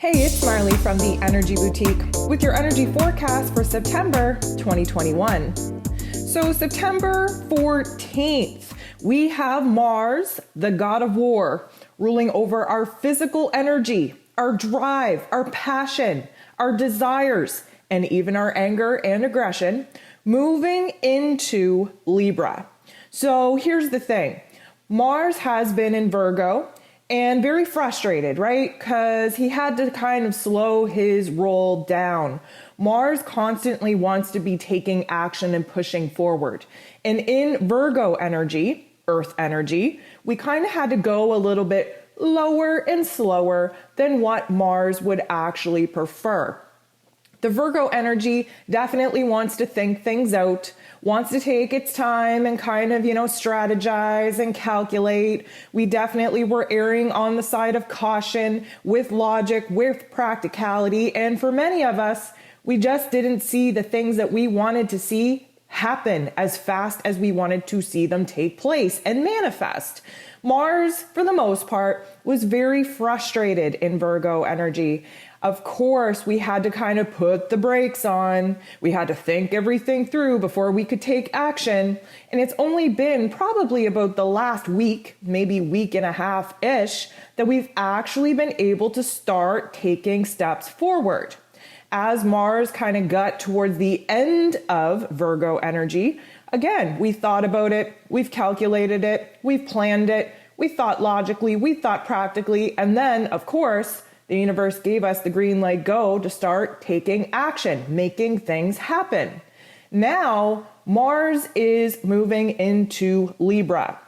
Hey, it's Marley from the Energy Boutique with your energy forecast for September 2021. So September 14th, we have Mars, the god of war, ruling over our physical energy, our drive, our passion, our desires, and even our anger and aggression, moving into Libra. So here's the thing. Mars has been in Virgo and very frustrated, right? Because he had to kind of slow his roll down. Mars constantly wants to be taking action and pushing forward. And in Virgo energy, Earth energy, we kind of had to go a little bit lower and slower than what Mars would actually prefer. The Virgo energy definitely wants to think things out, wants to take its time and kind of, strategize and calculate. We definitely were erring on the side of caution with logic, with practicality. And for many of us, we just didn't see the things that we wanted to see happen as fast as we wanted to see them take place and manifest. Mars, for the most part, was very frustrated in Virgo energy. Of course, we had to kind of put the brakes on. We had to think everything through before we could take action. And it's only been probably about the last week, maybe week and a half-ish, that we've actually been able to start taking steps forward. As Mars kind of got towards the end of Virgo energy, again, we thought about it, we've calculated it, we've planned it, we thought logically, we thought practically, and then, of course, the universe gave us the green light go to start taking action, making things happen. Now, Mars is moving into Libra.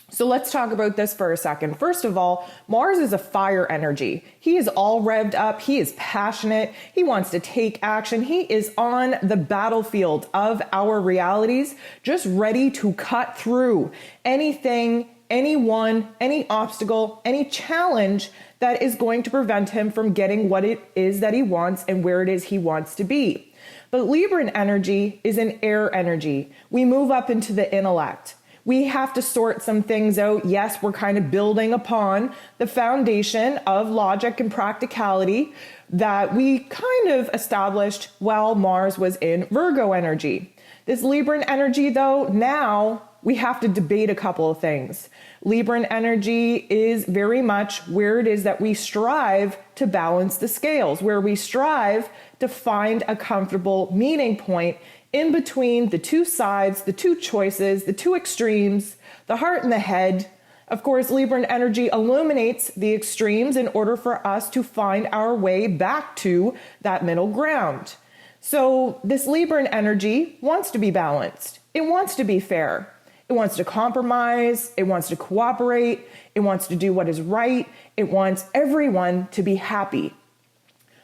So let's talk about this for a second. First of all, Mars is a fire energy. He is all revved up. He is passionate. He wants to take action. He is on the battlefield of our realities, just ready to cut through anything, anyone, any obstacle, any challenge that is going to prevent him from getting what it is that he wants and where it is he wants to be. But Libran energy is an air energy. We move up into the intellect. We have to sort some things out. Yes, we're kind of building upon the foundation of logic and practicality that we kind of established while Mars was in Virgo energy. This Libran energy, though, now we have to debate a couple of things. Libran energy is very much where it is that we strive to balance the scales, where we strive to find a comfortable meeting point in between the two sides, the two choices, the two extremes, the heart and the head. Of course, Libran energy illuminates the extremes in order for us to find our way back to that middle ground. So this Libran energy wants to be balanced. It wants to be fair. It wants to compromise. It wants to cooperate. It wants to do what is right. It wants everyone to be happy.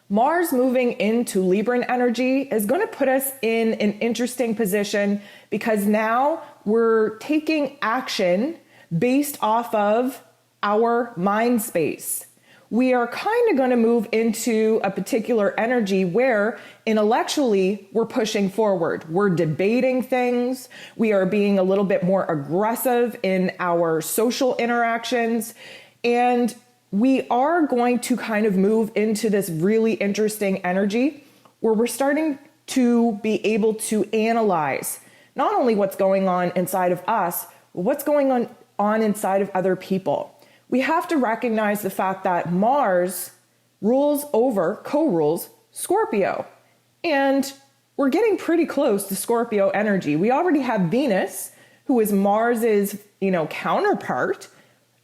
Mars moving into Libran energy is going to put us in an interesting position because now we're taking action based off of our mind space. We are kind of going to move into a particular energy where intellectually we're pushing forward. We're debating things. We are being a little bit more aggressive in our social interactions. And we are going to kind of move into this really interesting energy where we're starting to be able to analyze not only what's going on inside of us, but what's going on inside of other people. We have to recognize the fact that Mars co-rules Scorpio. And we're getting pretty close to Scorpio energy. We already have Venus, who is Mars's, counterpart,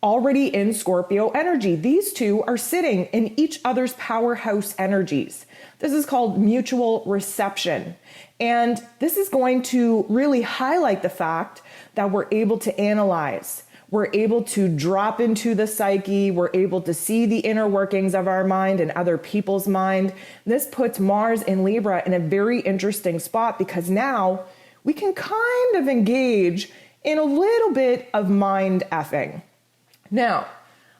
already in Scorpio energy. These two are sitting in each other's powerhouse energies. This is called mutual reception. And this is going to really highlight the fact that we're able to analyze. We're able to drop into the psyche. We're able to see the inner workings of our mind and other people's mind. This puts Mars in Libra in a very interesting spot because now we can kind of engage in a little bit of mind effing. Now,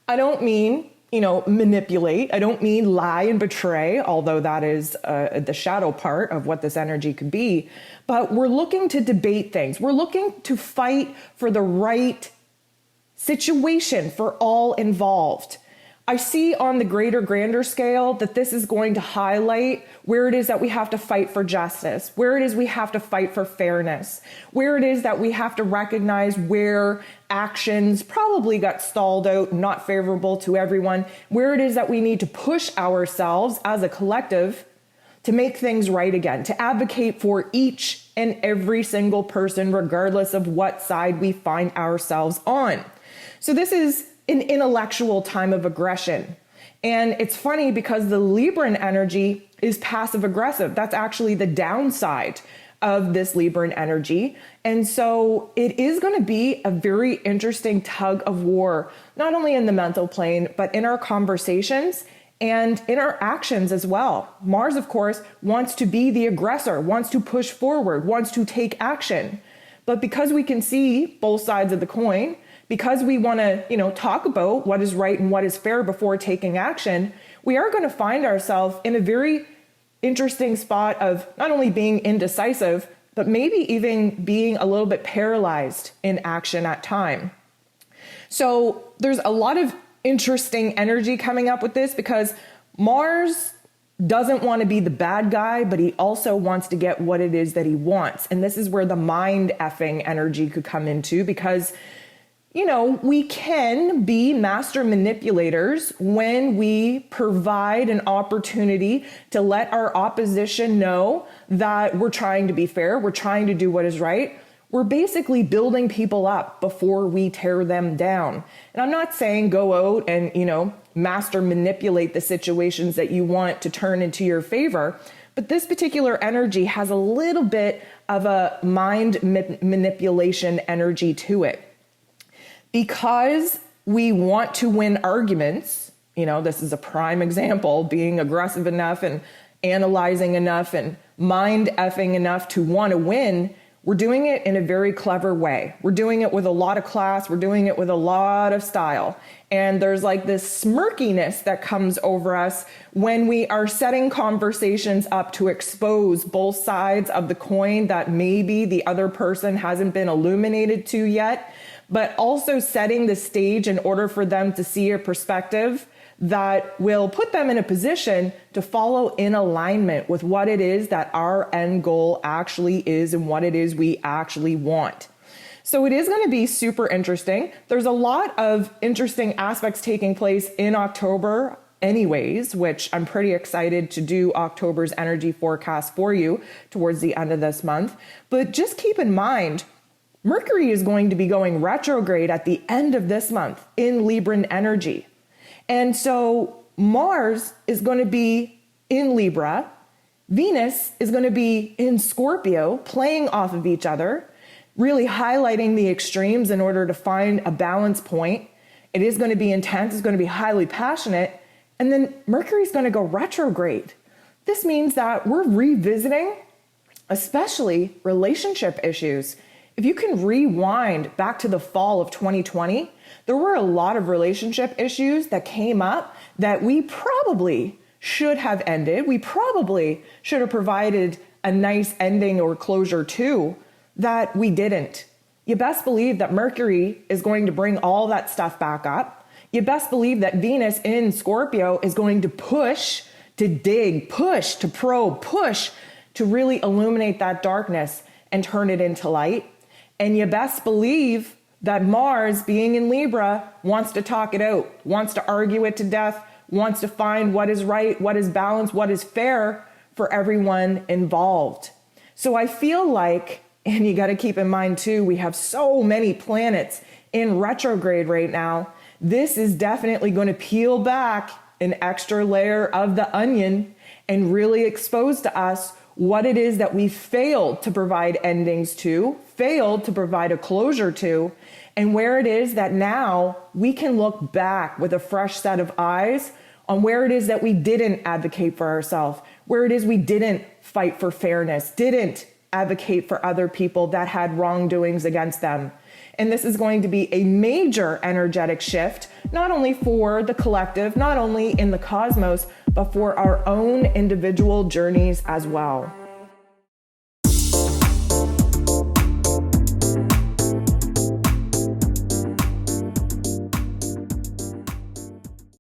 I don't mean, manipulate. I don't mean lie and betray, although that is the shadow part of what this energy could be. But we're looking to debate things. We're looking to fight for the right situation for all involved. I see on the grander scale that this is going to highlight where it is that we have to fight for justice, where it is we have to fight for fairness, where it is that we have to recognize where actions probably got stalled out, not favorable to everyone, where it is that we need to push ourselves as a collective to make things right again, to advocate for each and every single person, regardless of what side we find ourselves on. So this is an intellectual time of aggression. And it's funny because the Libran energy is passive aggressive. That's actually the downside of this Libran energy. And so it is going to be a very interesting tug of war, not only in the mental plane, but in our conversations and in our actions as well. Mars, of course, wants to be the aggressor, wants to push forward, wants to take action. But because we can see both sides of the coin, because we want to, talk about what is right and what is fair before taking action, we are going to find ourselves in a very interesting spot of not only being indecisive, but maybe even being a little bit paralyzed in action at time. So there's a lot of interesting energy coming up with this because Mars doesn't want to be the bad guy, but he also wants to get what it is that he wants. And this is where the mind effing energy could come into because we can be master manipulators when we provide an opportunity to let our opposition know that we're trying to be fair, we're trying to do what is right. We're basically building people up before we tear them down. And I'm not saying go out and, master manipulate the situations that you want to turn into your favor, but this particular energy has a little bit of a mind manipulation energy to it. Because we want to win arguments, this is a prime example, being aggressive enough and analyzing enough and mind effing enough to want to win, we're doing it in a very clever way. We're doing it with a lot of class. We're doing it with a lot of style. And there's like this smirkiness that comes over us when we are setting conversations up to expose both sides of the coin that maybe the other person hasn't been illuminated to yet, but also setting the stage in order for them to see a perspective that will put them in a position to follow in alignment with what it is that our end goal actually is and what it is we actually want. So it is going to be super interesting. There's a lot of interesting aspects taking place in October anyways, which I'm pretty excited to do October's energy forecast for you towards the end of this month. But just keep in mind, Mercury is going to be going retrograde at the end of this month in Libran energy. And so Mars is going to be in Libra. Venus is going to be in Scorpio, playing off of each other, really highlighting the extremes in order to find a balance point. It is going to be intense. It's going to be highly passionate. And then Mercury is going to go retrograde. This means that we're revisiting, especially relationship issues. If you can rewind back to the fall of 2020, there were a lot of relationship issues that came up that we probably should have ended. We probably should have provided a nice ending or closure to that we didn't. You best believe that Mercury is going to bring all that stuff back up. You best believe that Venus in Scorpio is going to push, to dig, push, to probe, push, to really illuminate that darkness and turn it into light. And you best believe that Mars, being in Libra, wants to talk it out, wants to argue it to death, wants to find what is right, what is balanced, what is fair for everyone involved. So I feel like, and you got to keep in mind too, we have so many planets in retrograde right now. This is definitely going to peel back an extra layer of the onion and really expose to us what it is that we failed to provide endings to, failed to provide a closure to, and where it is that now we can look back with a fresh set of eyes on where it is that we didn't advocate for ourselves, where it is we didn't fight for fairness, didn't advocate for other people that had wrongdoings against them. And this is going to be a major energetic shift, not only for the collective, not only in the cosmos, but for our own individual journeys as well.